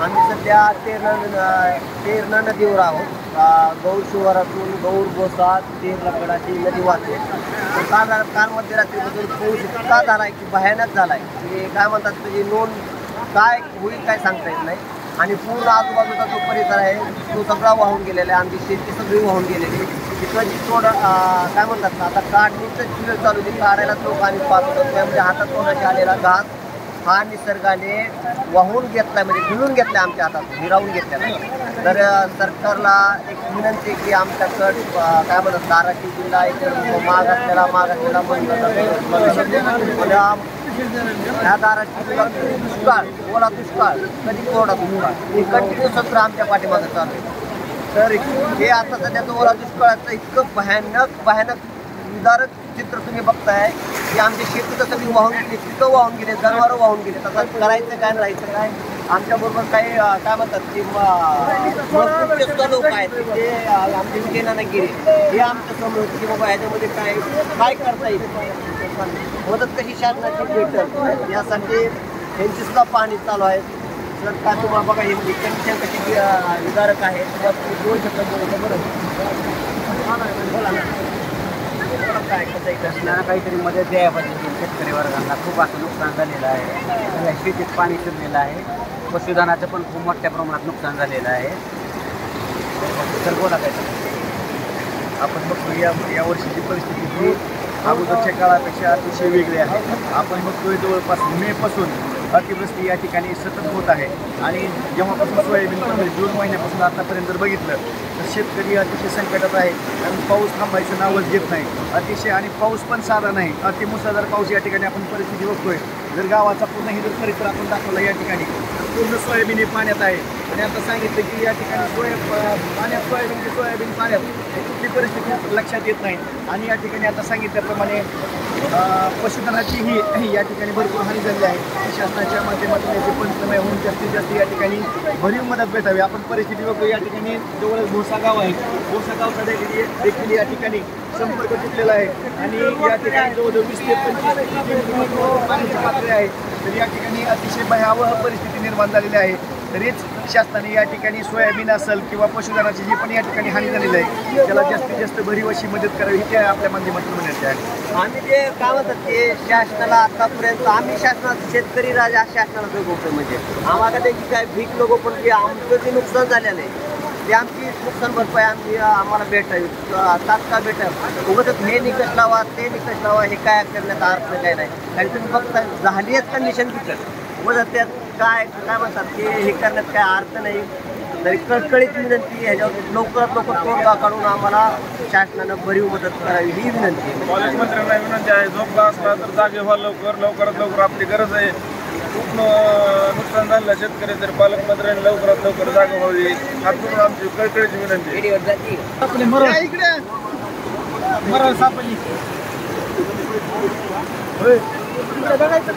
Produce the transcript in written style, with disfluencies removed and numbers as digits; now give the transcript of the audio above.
आम्ही सध्या तेरणा नदीवर आहोत. गौर शिवारातून गौर गोसा तेरणा नदी वाहते. तर काल मध्यरात्रीपासून पाऊस इतका झाला आहे की भयानक झाला आहे की काय म्हणतात त्याची नोंद काय होईल काय सांगता येत नाही. आणि पूर्ण आजूबाजूचा जो परिसर आहे तो सगळा वाहून गेलेला आहे. आमची शेती सगळी वाहून गेलेली. तिकडची थोडं काय म्हणतात ना आता काढणीचं वेळ चालू होती. काढायला लोक आणि पाहतो म्हणजे हातात तोंडाशी आलेला घास हा निसर्गाने वाहून घेतला म्हणजे गिळून घेतला आमच्या हातात हिरावून घेतलेला आहे. तर सरकारला एक विनंती की आमच्याकडं काय म्हणतात धाराशिव जिल्हा इकडं मागासलेला ह्या धाराशिव दुष्काळ ओला दुष्काळ कधी कोरडा दुष्काळ हे कंटिन्यू सत्र आमच्या पाठीमागं चालू आहे. तर हे आता सध्याचं ओला दुष्काळाचं इतकं भयानक विदारक चित्र तुम्ही बघताय की आमची शेती तर सगळी वाहून गेली, पिकं वाहून गेले, जनावरं वाहून गेले. आता करायचं काय राहायचं काय. आमच्याबरोबर काही काय म्हणतात की लोक आहेत ते आमचे विजयनानागिरी हे आमच्या समोर की बाबा ह्याच्यामध्ये काय करता येईल, मदत कशी शासनाची भेटेल यासाठी यांची सुद्धा पाणी चालू आहे. तर काय तुम्हाला बघा ही कंडिशन कशी विदारक आहे. दोन शब्द बरं बोला ना. काय कसं काहीतरी मदत द्यायला पाहिजे. शेतकरी वर्गांना खूप असं नुकसान झालेलं आहे. शेतीत पाणी शिरलेलं आहे. पशुधनाचं पण खूप मोठ्या प्रमाणात नुकसान झालेलं आहे. तर बोला काय आपण बघतो या वर्षीची परिस्थिती ही अगोदरच्या काळापेक्षा अतिशय वेगळी आहे. आपण बघतोय जवळपास मेपासून अतिवृष्टी या ठिकाणी सतत होत आहे. आणि जेव्हापासून सोयाबीन म्हणजे जून महिन्यापासून आतापर्यंत जर बघितलं तर शेतकरी अतिशय संकटात आहे. आणि पाऊस थांबायचं नावच घेत नाही अतिशय. आणि पाऊस पण साधा नाही, अतिमुसळधार पाऊस या ठिकाणी आपण परिस्थिती बघतोय. जर गावाचा पूर्ण ही जर परिसर आपण दाखवला या ठिकाणी पूर्ण सोयाबीन हे पाण्यात आहे. आणि आता सांगितलं की या ठिकाणी सोयाबीन पाण्यात कुठली परिस्थिती लक्षात येत नाही. आणि या ठिकाणी आता सांगितल्याप्रमाणे पशुधनाची ही या ठिकाणी भरपूर हानी झाली आहे. शासनाच्या माध्यमातून याचे पंचनामे होऊन जास्तीत जास्त या ठिकाणी भरीव मदत भेटावी. आपण परिस्थिती बघतो या ठिकाणी जवळच भोसा गाव आहे. भोसा गावचा देखील या ठिकाणी संपर्क तुटलेला आहे. आणि या ठिकाणी जवळजवळ 20 ते 25 पाण्याची पातळी आहे. तर या ठिकाणी अतिशय भयावह परिस्थिती निर्माण झालेली आहे. तरीच शासनाने या ठिकाणी सोयाबीन असेल किंवा पशुधनाची जी पण या ठिकाणी हानी झालेली आहे त्याला जास्तीत जास्त भरीव अशी मदत करावी ही आपल्या माध्यमातून म्हणायचे आहे. आम्ही जे काय म्हणतात ते शासनाला आतापर्यंत आम्ही शासनात शेतकरी राजा शासनाला जगवतो. म्हणजे आम्हाला त्याची काय भीक नको पण जे आमचं जे नुकसान झालेलं आहे ते आमची नुकसान भरपाई आम्हाला भेटावी तात्काळ भेटावी. उगाच हे निकष लावा ते निकष लावा हे काय करण्याचा अर्थ काय नाही. आणि तुम्ही बघता झाली आहेत कंडिशन तिथं व त्यात काय म्हणतात की हे करण्यात काय अर्थ नाही. तरी कळकळीत विनंती ह्याच्यावर लवकरात लवकर तोडगा काढून आम्हाला शासनानं भरीव मदत करावी ही विनंती आहे. पालकमंत्र्यांना विनंती आहे झोपला असला तर जागे व्हा लवकरात लवकर आपली गरज आहे. खूप नुकसान झालं शेतकरी तर पालकमंत्र्यांनी लवकरात लवकर जागा व्हावी हातून आमची कळकळीची विनंती. बघायचं